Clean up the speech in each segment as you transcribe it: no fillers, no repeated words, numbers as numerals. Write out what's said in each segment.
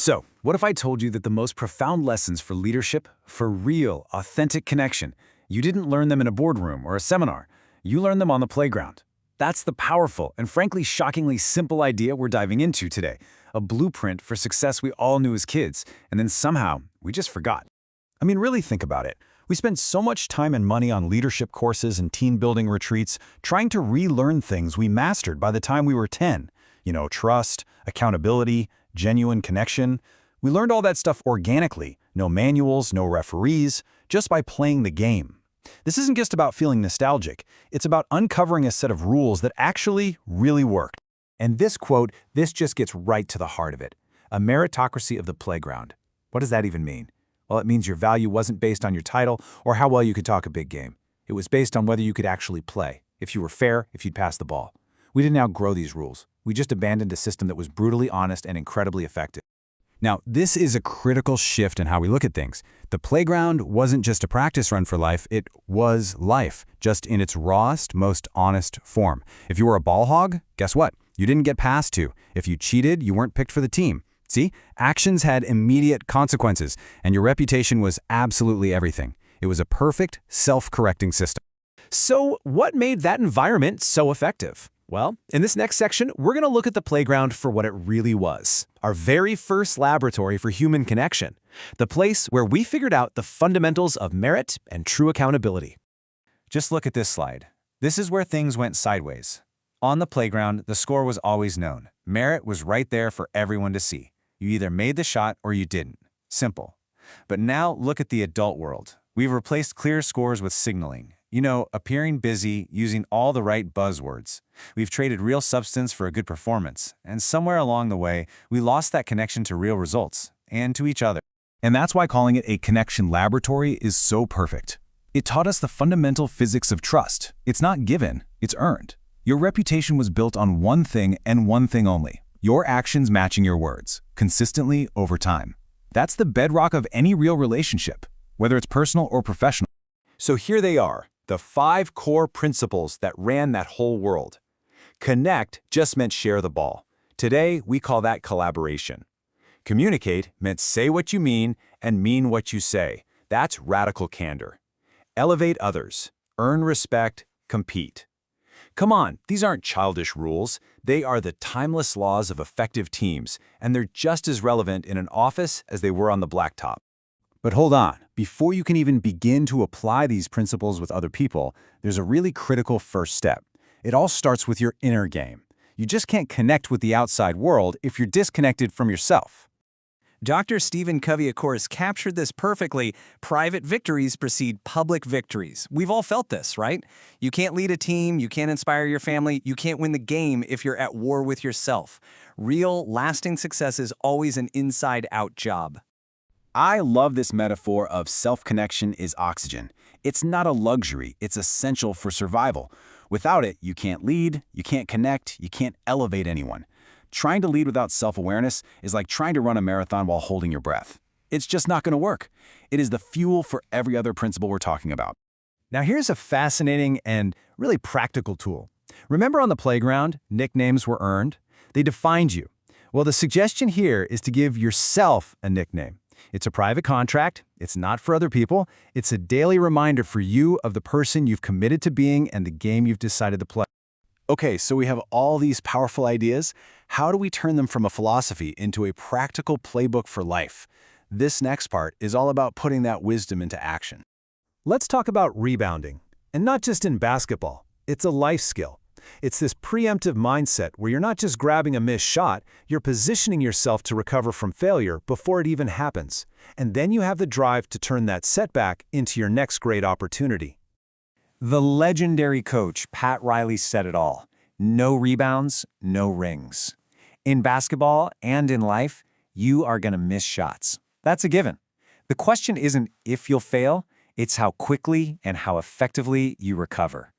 So, what if I told you that the most profound lessons for leadership, for real, authentic connection, you didn't learn them in a boardroom or a seminar, you learned them on the playground? That's the powerful and frankly shockingly simple idea we're diving into today, a blueprint for success we all knew as kids, and then somehow we just forgot. I mean, really think about it. We spend so much time and money on leadership courses and team-building retreats trying to relearn things we mastered by the time we were 10. Trust, accountability, genuine connection. We learned all that stuff organically, no manuals, no referees, just by playing the game. This isn't just about feeling nostalgic. It's about uncovering a set of rules that actually really worked. And this quote, this just gets right to the heart of it. A meritocracy of the playground. What does that even mean? Well, it means your value wasn't based on your title or how well you could talk a big game. It was based on whether you could actually play, if you were fair, if you'd pass the ball. We didn't outgrow these rules. We just abandoned a system that was brutally honest and incredibly effective. Now, this is a critical shift in how we look at things. The playground wasn't just a practice run for life, it was life, just in its rawest, most honest form. If you were a ball hog, guess what? You didn't get passed to. If you cheated, you weren't picked for the team. See, actions had immediate consequences, and your reputation was absolutely everything. It was a perfect, self-correcting system. So what made that environment so effective? Well, in this next section, we're going to look at the playground for what it really was. Our very first laboratory for human connection. The place where we figured out the fundamentals of merit and true accountability. Just look at this slide. This is where things went sideways. On the playground, the score was always known. Merit was right there for everyone to see. You either made the shot or you didn't. Simple. But now look at the adult world. We've replaced clear scores with signaling. Appearing busy, using all the right buzzwords. We've traded real substance for a good performance, and somewhere along the way, we lost that connection to real results, and to each other. And that's why calling it a connection laboratory is so perfect. It taught us the fundamental physics of trust. It's not given, it's earned. Your reputation was built on one thing and one thing only: your actions matching your words, consistently over time. That's the bedrock of any real relationship, whether it's personal or professional. So here they are, the 5 core principles that ran that whole world. Connect just meant share the ball. Today, we call that collaboration. Communicate meant say what you mean and mean what you say. That's radical candor. Elevate others. Earn respect. Compete. Come on, these aren't childish rules. They are the timeless laws of effective teams, and they're just as relevant in an office as they were on the blacktop. But hold on, before you can even begin to apply these principles with other people, there's a really critical first step. It all starts with your inner game. You just can't connect with the outside world if you're disconnected from yourself. Dr. Stephen Covey, of course, captured this perfectly. Private victories precede public victories. We've all felt this, right? You can't lead a team, you can't inspire your family, you can't win the game if you're at war with yourself. Real, lasting success is always an inside-out job. I love this metaphor of self-connection is oxygen. It's not a luxury, it's essential for survival. Without it, you can't lead, you can't connect, you can't elevate anyone. Trying to lead without self-awareness is like trying to run a marathon while holding your breath. It's just not going to work. It is the fuel for every other principle we're talking about. Now here's a fascinating and really practical tool. Remember on the playground, nicknames were earned? They defined you. Well, the suggestion here is to give yourself a nickname. It's a private contract, it's not for other people, it's a daily reminder for you of the person you've committed to being and the game you've decided to play. Okay, so we have all these powerful ideas. How do we turn them from a philosophy into a practical playbook for life? This next part is all about putting that wisdom into action. Let's talk about rebounding, and not just in basketball. It's a life skill. It's this preemptive mindset where you're not just grabbing a missed shot, you're positioning yourself to recover from failure before it even happens. And then you have the drive to turn that setback into your next great opportunity. The legendary coach Pat Riley said it all. No rebounds, no rings. In basketball and in life, you are going to miss shots. That's a given. The question isn't if you'll fail, it's how quickly and how effectively you recover.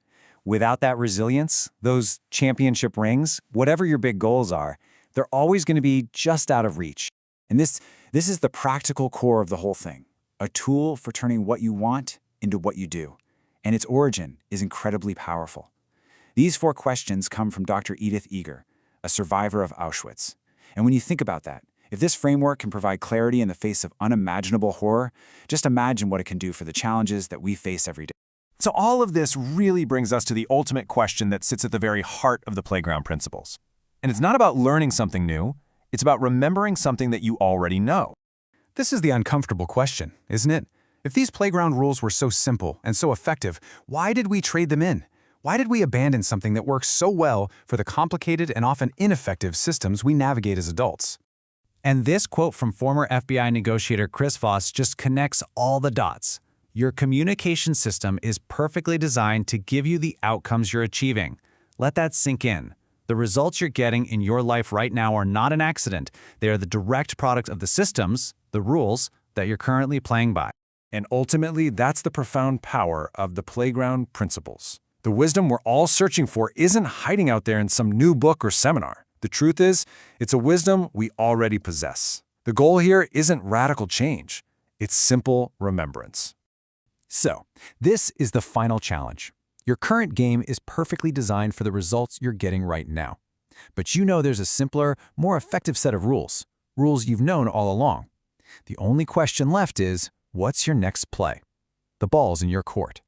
Without that resilience, those championship rings, whatever your big goals are, they're always going to be just out of reach. And this is the practical core of the whole thing, a tool for turning what you want into what you do. And its origin is incredibly powerful. These 4 questions come from Dr. Edith Eger, a survivor of Auschwitz. And when you think about that, If this framework can provide clarity in the face of unimaginable horror, just imagine what it can do for the challenges that we face every day. So all of this really brings us to the ultimate question that sits at the very heart of the playground principles. And it's not about learning something new, it's about remembering something that you already know. This is the uncomfortable question, isn't it? If these playground rules were so simple and so effective, why did we trade them in? Why did we abandon something that works so well for the complicated and often ineffective systems we navigate as adults? And this quote from former FBI negotiator Chris Voss just connects all the dots. Your communication system is perfectly designed to give you the outcomes you're achieving. Let that sink in. The results you're getting in your life right now are not an accident. They are the direct product of the systems, the rules, that you're currently playing by. And ultimately, that's the profound power of the playground principles. The wisdom we're all searching for isn't hiding out there in some new book or seminar. The truth is, it's a wisdom we already possess. The goal here isn't radical change. It's simple remembrance. So, this is the final challenge. Your current game is perfectly designed for the results you're getting right now. But you know there's a simpler, more effective set of rules. Rules you've known all along. The only question left is, what's your next play? The ball's in your court.